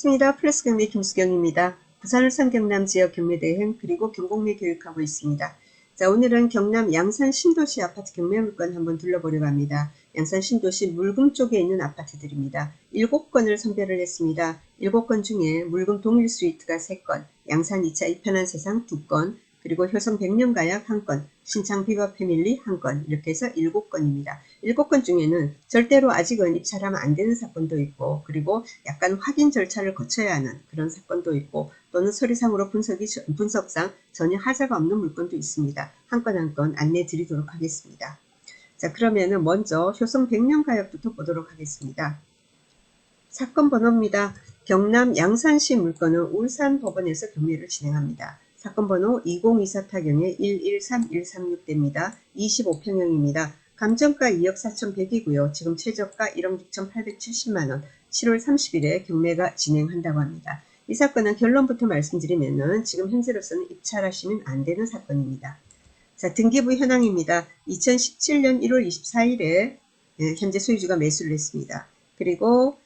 반갑습니다. 플러스 경매 김수경입니다. 부산 울산 경남 지역 경매 대행 그리고 경공매 교육하고 있습니다. 자, 오늘은 경남 양산 신도시 아파트 경매 물건 한번 둘러보려고 합니다. 양산 신도시 물금 쪽에 있는 아파트들입니다. 7건을 선별을 했습니다. 7건 중에 물금 동일 스위트가 3건, 양산 2차 이편한 세상 2건, 그리고 효성 백년가약 1건, 신창 비바 패밀리 1건, 이렇게 해서 7건입니다. 7건 중에는 절대로 아직은 입찰하면 안 되는 사건도 있고, 그리고 약간 확인 절차를 거쳐야 하는 그런 사건도 있고, 또는 서류상으로 분석상 전혀 하자가 없는 물건도 있습니다. 한 건 한 건 안내 드리도록 하겠습니다. 자, 그러면은 먼저 효성 백년가약부터 보도록 하겠습니다. 사건 번호입니다. 경남 양산시 물건은 울산법원에서 경매를 진행합니다. 사건 번호 2024 타경의 113136대입니다. 25평형입니다. 감정가 2억 4,100이고요. 지금 최저가 1억 6,870만원, 7월 30일에 경매가 진행한다고 합니다. 이 사건은 결론부터 말씀드리면은 지금 현재로서는 입찰하시면 안 되는 사건입니다. 자, 등기부 현황입니다. 2017년 1월 24일에 현재 소유주가 매수를 했습니다. 그리고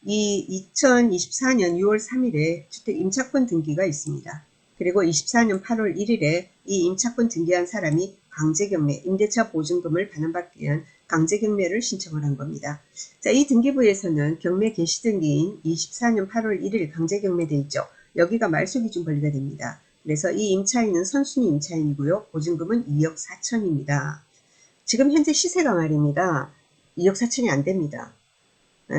이 2024년 6월 3일에 주택 임차권 등기가 있습니다. 그리고 24년 8월 1일에 이 임차권 등기한 사람이 강제경매, 임대차 보증금을 반환받기 위한 강제경매를 신청을 한 겁니다. 자, 이 등기부에서는 경매 개시등기인 24년 8월 1일 강제경매 돼 있죠. 여기가 말소기준 권리가 됩니다. 그래서 이 임차인은 선순위 임차인이고요. 보증금은 2억 4천입니다. 지금 현재 시세가 말입니다. 2억 4천이 안 됩니다.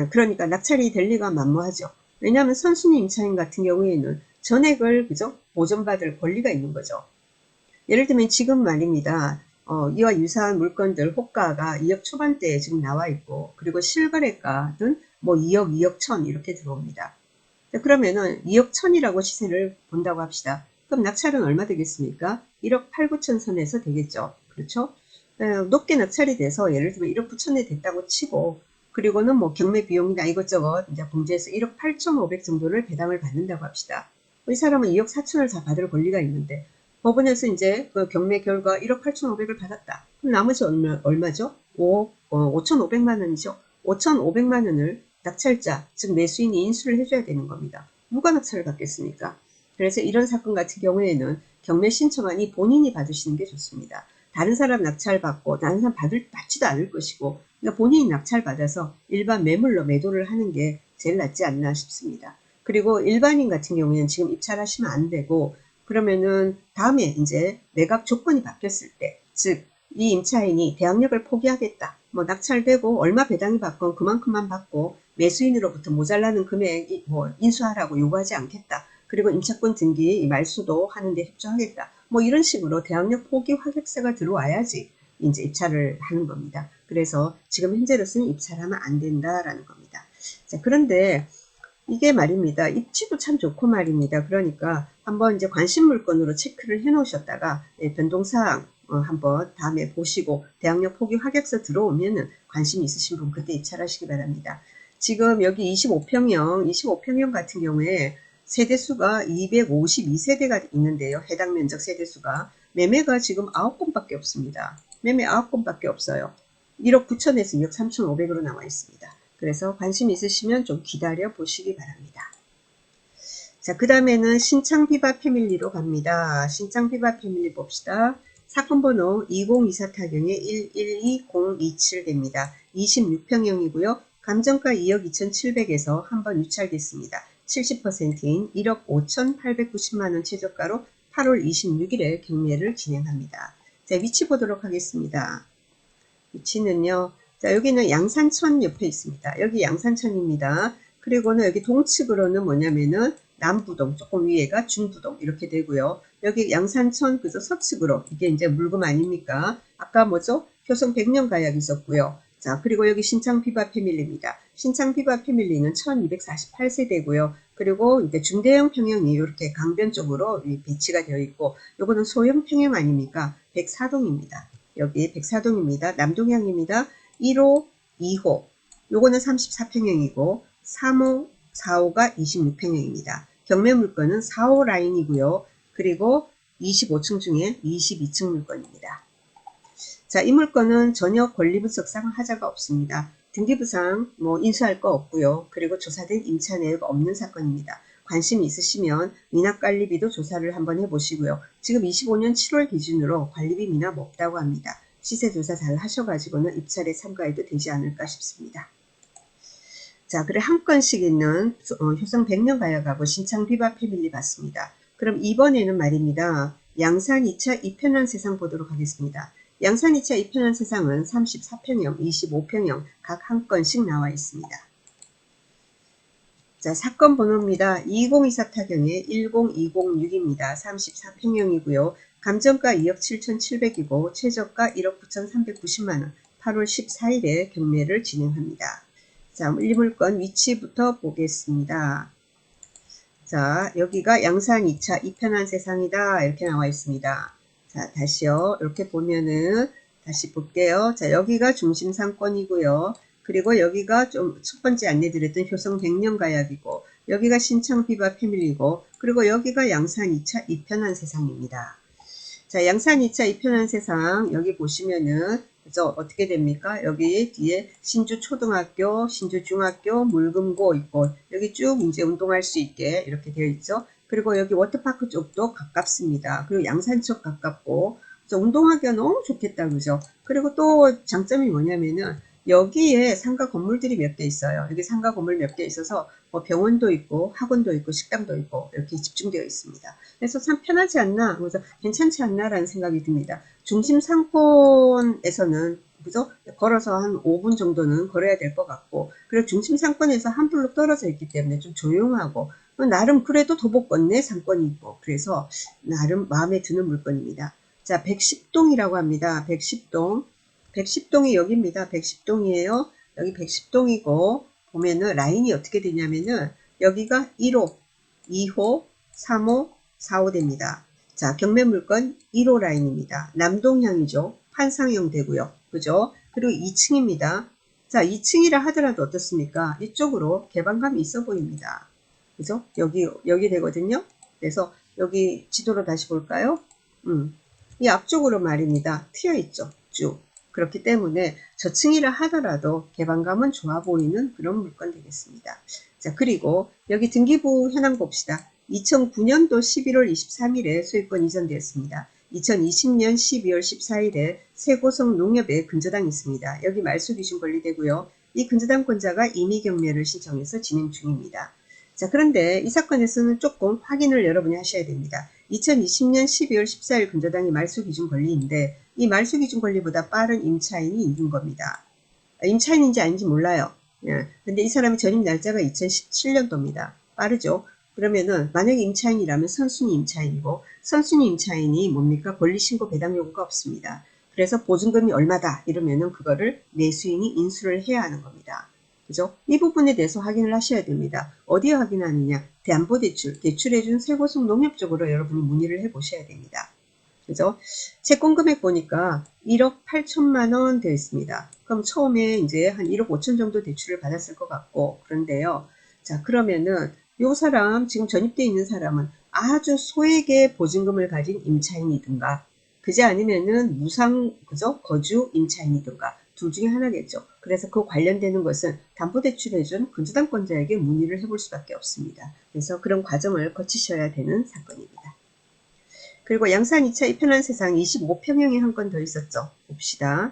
그러니까 낙찰이 될 리가 만무하죠. 왜냐하면 선순위 임차인 같은 경우에는 전액을 그죠? 보전받을 권리가 있는 거죠. 예를 들면 지금 말입니다. 이와 유사한 물건들 호가가 2억 초반대에 지금 나와 있고, 그리고 실거래가는 뭐 2억, 2억 1천 이렇게 들어옵니다. 그러면은 2억 1천이라고 시세를 본다고 합시다. 그럼 낙찰은 얼마 되겠습니까? 1억 8, 9천 선에서 되겠죠. 그렇죠? 높게 낙찰이 돼서 예를 들면 1억 9천에 됐다고 치고, 그리고는 뭐 경매 비용이나 이것저것 이제 공제해서 1억 8,500 정도를 배당을 받는다고 합시다. 이 사람은 2억 4천을 다 받을 권리가 있는데 법원에서 이제 그 경매 결과 1억 8,500을 받았다. 그럼 나머지 얼마죠? 5,500만 원이죠. 5,500만 원을 낙찰자, 즉 매수인이 인수를 해줘야 되는 겁니다. 누가 낙찰을 받겠습니까? 그래서 이런 사건 같은 경우에는 경매 신청안이 본인이 받으시는 게 좋습니다. 다른 사람 낙찰 받고 다른 사람 받지도 않을 것이고, 그러니까 본인이 낙찰 받아서 일반 매물로 매도를 하는 게 제일 낫지 않나 싶습니다. 그리고 일반인 같은 경우에는 지금 입찰하시면 안 되고, 그러면은 다음에 이제 매각 조건이 바뀌었을 때, 즉 이 임차인이 대항력을 포기하겠다, 뭐 낙찰되고 얼마 배당이 받건 그만큼만 받고 매수인으로부터 모자라는 금액 뭐 인수하라고 요구하지 않겠다, 그리고 임차권 등기 말소도 하는데 협조하겠다, 뭐 이런 식으로 대항력 포기 확약서가 들어와야지 이제 입찰을 하는 겁니다. 그래서 지금 현재로서는 입찰하면 안 된다라는 겁니다. 자, 그런데 이게 말입니다. 입지도 참 좋고 말입니다. 그러니까 한번 이제 관심 물건으로 체크를 해 놓으셨다가 변동사항 한번 다음에 보시고 대항력 포기 확약서 들어오면은 관심 있으신 분 그때 입찰하시기 바랍니다. 지금 여기 25평형 같은 경우에 세대수가 252세대가 있는데요. 해당 면적 세대수가 매매가 지금 9건밖에 없습니다. 매매 9건밖에 없어요. 1억 9천에서 2억 3,500으로 나와 있습니다. 그래서 관심 있으시면 좀 기다려 보시기 바랍니다. 자, 그 다음에는 신창 비바 패밀리로 갑니다. 신창 비바 패밀리 봅시다. 사건 번호 2024 타경의 112027대입니다. 26평형이고요. 감정가 2억 2,700에서 한번 유찰됐습니다. 70%인 1억 5,890만원 최저가로 8월 26일에 경매를 진행합니다. 자, 위치 보도록 하겠습니다. 위치는요. 자, 여기는 양산천 옆에 있습니다. 여기 양산천입니다. 그리고는 여기 동측으로는 뭐냐면은 남부동, 조금 위에가 중부동 이렇게 되고요. 여기 양산천 그저 서측으로 이게 이제 물금 아닙니까? 아까 뭐죠? 효성 백년가약이 있었고요. 자, 그리고 여기 신창 비바 패밀리입니다. 신창 비바 패밀리는 1248세대고요. 그리고 이제 중대형 평형이 이렇게 강변 쪽으로 배치가 되어 있고, 요거는 소형 평형 아닙니까? 104동입니다. 여기 104동입니다. 남동향입니다. 1호, 2호, 요거는 34평형이고 3호, 4호가 26평형입니다. 경매 물건은 4호 라인이고요. 그리고 25층 중에 22층 물건입니다. 자, 이 물건은 전혀 권리분석상 하자가 없습니다. 등기부상 뭐 인수할 거 없고요. 그리고 조사된 임차 내역 없는 사건입니다. 관심 있으시면 미납관리비도 조사를 한번 해보시고요. 지금 25년 7월 기준으로 관리비 미납 없다고 합니다. 시세조사 잘 하셔가지고는 입찰에 참가해도 되지 않을까 싶습니다. 자, 그래 한 건씩 있는 효성 100년 가약하고 신창 비바 패밀리 봤습니다. 그럼 이번에는 말입니다. 양산 2차 2편한 세상 보도록 하겠습니다. 양산 2차 2편한 세상은 34평형, 25평형 각 한 건씩 나와 있습니다. 자, 사건 번호입니다. 2024 타경의 10206입니다. 34평형이고요. 감정가 2억 7,700이고 최저가 1억 9,390만원 8월 14일에 경매를 진행합니다. 자, 이 물건 위치부터 보겠습니다. 자, 여기가 양산 2차 2편한 세상이다 이렇게 나와 있습니다. 자, 다시요. 이렇게 보면은 다시 볼게요. 자, 여기가 중심 상권이고요. 그리고 여기가 좀 첫 번째 안내드렸던 효성 100년 가약이고 여기가 신창 비바 패밀리고 그리고 여기가 양산 2차 2편한 세상입니다. 자, 양산 2차 2편한 세상 여기 보시면은 그래서 어떻게 됩니까? 여기 뒤에 신주 초등학교, 신주 중학교, 물금고 있고 여기 쭉 이제 운동할 수 있게 이렇게 되어 있죠. 그리고 여기 워터파크 쪽도 가깝습니다. 그리고 양산 쪽 가깝고 그래서 운동하기가 너무 좋겠다 그죠? 그리고 또 장점이 뭐냐면은 여기에 상가 건물들이 몇 개 있어요. 여기 상가 건물 몇 개 있어서 뭐 병원도 있고 학원도 있고 식당도 있고 이렇게 집중되어 있습니다. 그래서 참 편하지 않나, 그래서 괜찮지 않나라는 생각이 듭니다. 중심 상권에서는 그죠? 걸어서 한 5분 정도는 걸어야 될 것 같고, 그리고 중심 상권에서 한 블록 떨어져 있기 때문에 좀 조용하고, 나름 그래도 도보권 내 상권이 있고, 그래서 나름 마음에 드는 물건입니다. 자, 110동이라고 합니다. 110동. 110동이 여기입니다. 110동이에요. 여기 110동이고, 보면은 라인이 어떻게 되냐면은, 여기가 1호, 2호, 3호, 4호 됩니다. 자, 경매 물건 1호 라인입니다. 남동향이죠. 판상형 되고요. 그죠? 그리고 2층입니다. 자, 2층이라 하더라도 어떻습니까? 이쪽으로 개방감이 있어 보입니다. 그죠? 여기 되거든요. 그래서 여기 지도로 다시 볼까요? 이 앞쪽으로 말입니다. 트여 있죠. 쭉. 그렇기 때문에 저층이라 하더라도 개방감은 좋아 보이는 그런 물건 되겠습니다. 자, 그리고 여기 등기부 현황 봅시다. 2009년도 11월 23일에 소유권 이전되었습니다. 2020년 12월 14일에 세고성 농협에 근저당이 있습니다. 여기 말소 기준 권리되고요. 이 근저당권자가 임의 경매를 신청해서 진행 중입니다. 자, 그런데 이 사건에서는 조금 확인을 여러분이 하셔야 됩니다. 2020년 12월 14일 근저당이 말소 기준 권리인데 이 말소 기준 권리보다 빠른 임차인이 있는 겁니다. 임차인인지 아닌지 몰라요. 예. 근데 이 사람의 전입 날짜가 2017년도입니다. 빠르죠? 그러면은 만약에 임차인이라면 선순위 임차인이고 선순위 임차인이 뭡니까? 권리신고 배당 요구가 없습니다. 그래서 보증금이 얼마다 이러면은 그거를 매수인이 인수를 해야 하는 겁니다. 그죠? 이 부분에 대해서 확인을 하셔야 됩니다. 어디에 확인하느냐? 대안보대출, 대출해준 세고성 농협 쪽으로 여러분이 문의를 해 보셔야 됩니다. 그죠? 채권 금액 보니까 1억 8천만 원 되어 있습니다. 그럼 처음에 이제 한 1억 5천 정도 대출을 받았을 것 같고, 그런데요. 자, 그러면은 요 사람, 지금 전입되어 있는 사람은 아주 소액의 보증금을 가진 임차인이든가, 그지 아니면은 무상, 그죠? 거주 임차인이든가, 둘 중에 하나겠죠. 그래서 그 관련되는 것은 담보대출해준 근저당권자에게 문의를 해볼 수밖에 없습니다. 그래서 그런 과정을 거치셔야 되는 사건입니다. 그리고 양산 2차 2편한 세상 25평형이 한 건 더 있었죠. 봅시다.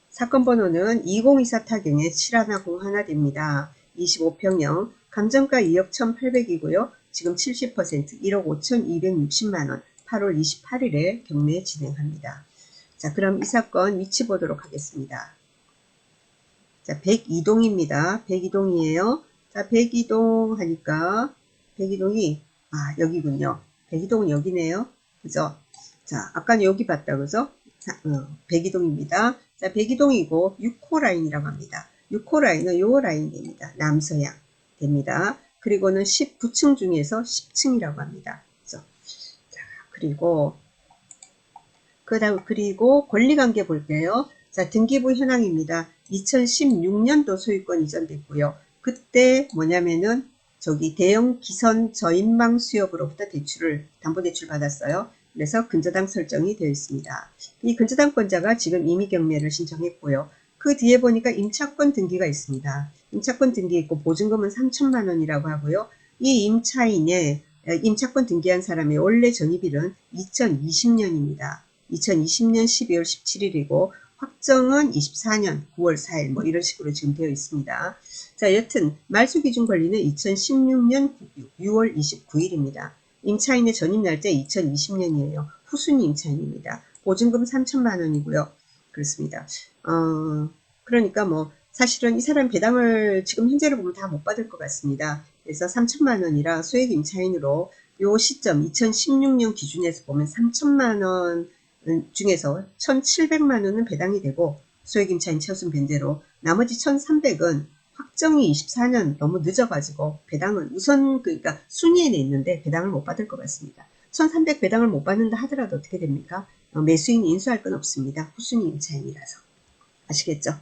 사건 번호는 2024 타경의 7101 됩니다. 25평형, 감정가 2억 1,800이고요. 지금 70% 1억 5,260만원 8월 28일에 경매 진행합니다. 자, 그럼 이 사건 위치 보도록 하겠습니다. 자, 102동입니다. 102동이에요. 자, 102동 하니까 102동이 여기군요. 102동은 여기네요. 그죠? 자, 아까는 여기 봤다. 그죠? 102동입니다. 자, 102동이고 6호 라인이라고 합니다. 6호 라인은 요 라인 됩니다. 남서양 됩니다. 그리고는 19층 중에서 10층이라고 합니다. 그죠? 자, 그리고 그리고 권리관계 볼게요. 자, 등기부 현황입니다. 2016년도 소유권 이전됐고요. 그때 뭐냐면은 저기 대형 기선 저인망 수협으로부터 대출을 담보대출 받았어요. 그래서 근저당 설정이 되어 있습니다. 이 근저당권자가 지금 임의 경매를 신청했고요. 그 뒤에 보니까 임차권 등기가 있습니다. 임차권 등기 있고 보증금은 3천만 원이라고 하고요. 이 임차인의 임차권 등기한 사람의 원래 전입일은 2020년입니다. 2020년 12월 17일이고 확정은 24년 9월 4일 뭐 이런 식으로 지금 되어 있습니다. 자, 여튼 말소 기준 권리는 2016년 6월 29일입니다. 임차인의 전입 날짜 2020년이에요. 후순위 임차인입니다. 보증금 3천만 원이고요. 그렇습니다. 그러니까 뭐 사실은 이 사람 배당을 지금 현재로 보면 다 못 받을 것 같습니다. 그래서 3천만 원이라 소액 임차인으로 요 시점 2016년 기준에서 보면 3천만 원 중에서 1,700만 원은 배당이 되고 소액 임차인 최우선 변제로 나머지 1,300은 확정이 24년 너무 늦어가지고 배당은 우선 그러니까 순위에 있는데 배당을 못 받을 것 같습니다. 1,300 배당을 못 받는다 하더라도 어떻게 됩니까? 매수인이 인수할 건 없습니다. 후순위 임차인이라서. 아시겠죠?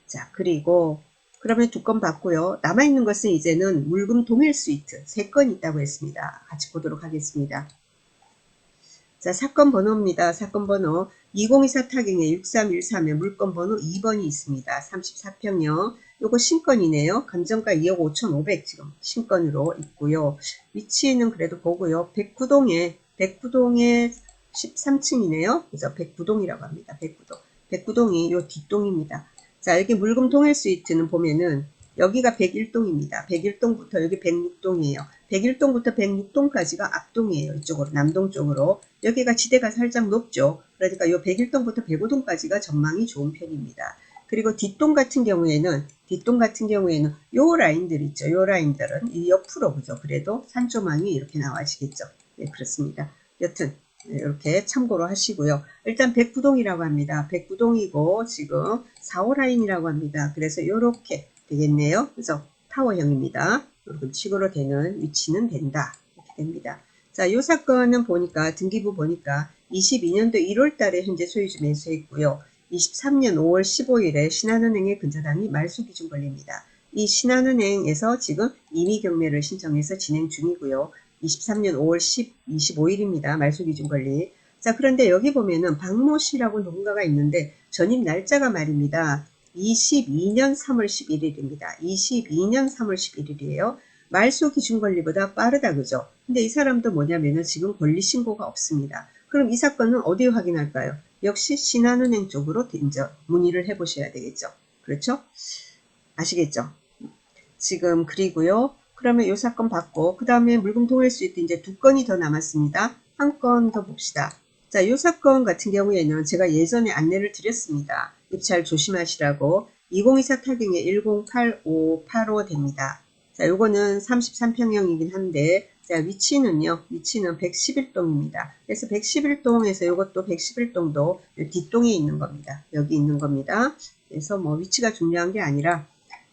자, 그리고 그러면 2건 받고요. 남아있는 것은 이제는 물금 동일 스위트 3건 있다고 했습니다. 같이 보도록 하겠습니다. 자, 사건 번호입니다. 사건 번호 2024 타경에 6313에 물건 번호 2번이 있습니다. 34평형. 요거 신건이네요. 감정가 2억 5,500 지금 신건으로 있고요. 위치는 그래도 보고요. 백구동에 13층이네요. 그죠? 백구동이라고 합니다. 백구동. 백구동이 요 뒷동입니다. 자, 여기 물금 동일 스위트는 보면은 여기가 101동입니다. 101동부터 여기 106동이에요. 101동부터 106동까지가 앞동이에요. 이쪽으로 남동 쪽으로. 여기가 지대가 살짝 높죠. 그러니까 이 101동부터 105동까지가 전망이 좋은 편입니다. 그리고 뒷동 같은 경우에는 요 라인들 있죠. 요 라인들은 이 옆으로 그죠. 그래도 산조망이 이렇게 나와지겠죠. 네, 그렇습니다. 여튼 이렇게 참고로 하시고요. 일단 백구동이라고 합니다. 백구동이고 지금 4호 라인이라고 합니다. 그래서 이렇게 되겠네요. 그래서 타워형입니다. 이렇게 식으로 되는 위치는 된다. 이렇게 됩니다. 자, 이 사건은 보니까 등기부 보니까 22년도 1월 달에 현재 소유주 매수했고요. 23년 5월 15일에 신한은행의 근저당이 말소 기준 권리입니다. 이 신한은행에서 지금 임의 경매를 신청해서 진행 중이고요. 23년 5월 25일입니다. 말소 기준 권리. 자, 그런데 여기 보면은 박모 씨라고 누군가가 있는데 전입 날짜가 말입니다. 22년 3월 11일입니다. 22년 3월 11일이에요. 말소 기준 권리보다 빠르다 그죠? 근데 이 사람도 뭐냐면은 지금 권리 신고가 없습니다. 그럼 이 사건은 어디에 확인할까요? 역시 신한은행 쪽으로 문의를 해보셔야 되겠죠. 그렇죠? 아시겠죠? 지금 그리고요. 그러면 이 사건 받고 그 다음에 물금 통일 수있도 이제 2건이 더 남았습니다. 한 건 더 봅시다. 자, 이 사건 같은 경우에는 제가 예전에 안내를 드렸습니다. 입찰 조심하시라고 2024 타경에 108585 됩니다. 자, 요거는 33평형이긴 한데 자, 위치는요. 위치는 111동입니다. 그래서 111동에서 요것도 111동도 뒷동에 있는 겁니다. 여기 있는 겁니다. 그래서 뭐 위치가 중요한 게 아니라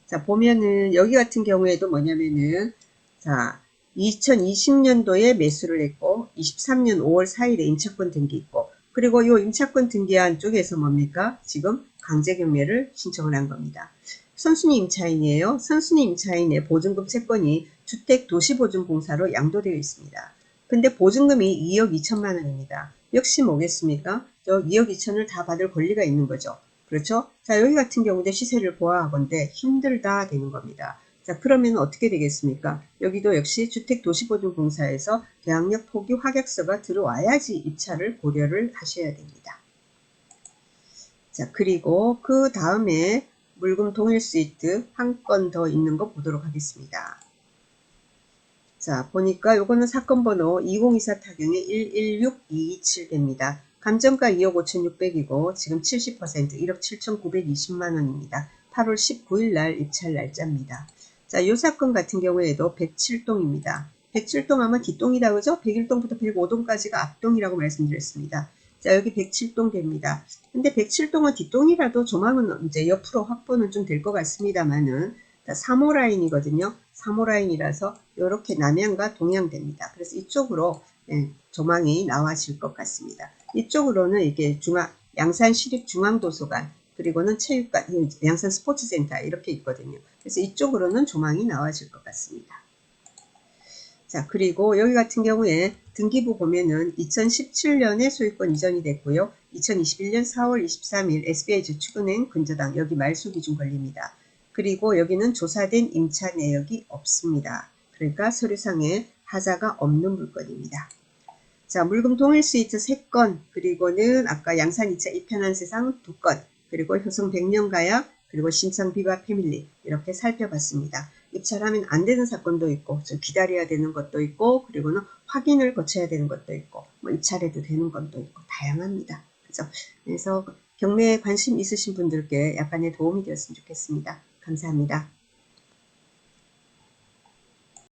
자, 보면은 여기 같은 경우에도 뭐냐면은 자, 2020년도에 매수를 했고 23년 5월 4일에 임차권 등기 있고 그리고 이 임차권 등기한 쪽에서 뭡니까? 지금 강제 경매를 신청을 한 겁니다. 선순위 임차인이에요. 선순위 임차인의 보증금 채권이 주택도시보증공사로 양도되어 있습니다. 근데 보증금이 2억 2천만 원입니다. 역시 뭐겠습니까? 저 2억 2천을 다 받을 권리가 있는 거죠. 그렇죠? 자, 여기 같은 경우도 시세를 보아하건대 힘들다 되는 겁니다. 자, 그러면 어떻게 되겠습니까? 여기도 역시 주택도시보증공사에서 계약력 포기 확약서가 들어와야지 입찰을 고려를 하셔야 됩니다. 자, 그리고 그 다음에 물금 동일 스위트 한 건 더 있는 거 보도록 하겠습니다. 자, 보니까 요거는 사건 번호 2024 타경에 116227입니다. 감정가 2억 5,600이고 지금 70% 1억 7,920만 원입니다. 8월 19일 날 입찰 날짜입니다. 자, 요 사건 같은 경우에도 107동입니다. 107동 하면 뒷동이다 그죠? 101동부터 105동까지가 앞동이라고 말씀드렸습니다. 자, 여기 107동 됩니다. 근데 107동은 뒷동이라도 조망은 이제 옆으로 확보는 좀 될 것 같습니다만은 3호 라인이거든요. 3호 라인이라서 이렇게 남향과 동향됩니다. 그래서 이쪽으로 조망이 나와질 것 같습니다. 이쪽으로는 이게 양산시립중앙도서관 그리고는 체육관, 양산 스포츠센터 이렇게 있거든요. 그래서 이쪽으로는 조망이 나와질 것 같습니다. 자, 그리고 여기 같은 경우에 등기부 보면은 2017년에 소유권 이전이 됐고요. 2021년 4월 23일 SBI저축은행 근저당 여기 말소 기준 권리입니다. 그리고 여기는 조사된 임차 내역이 없습니다. 그러니까 서류상에 하자가 없는 물건입니다. 자, 물금 동일 스위트 3건, 그리고는 아까 양산 2차 이편한 세상 2건, 그리고 효성 100년 가약, 그리고 신청 비바 패밀리 이렇게 살펴봤습니다. 입찰하면 안 되는 사건도 있고, 좀 기다려야 되는 것도 있고, 그리고는 확인을 거쳐야 되는 것도 있고, 뭐 입찰해도 되는 것도 있고, 다양합니다. 그죠? 그래서 경매에 관심 있으신 분들께 약간의 도움이 되었으면 좋겠습니다. 감사합니다.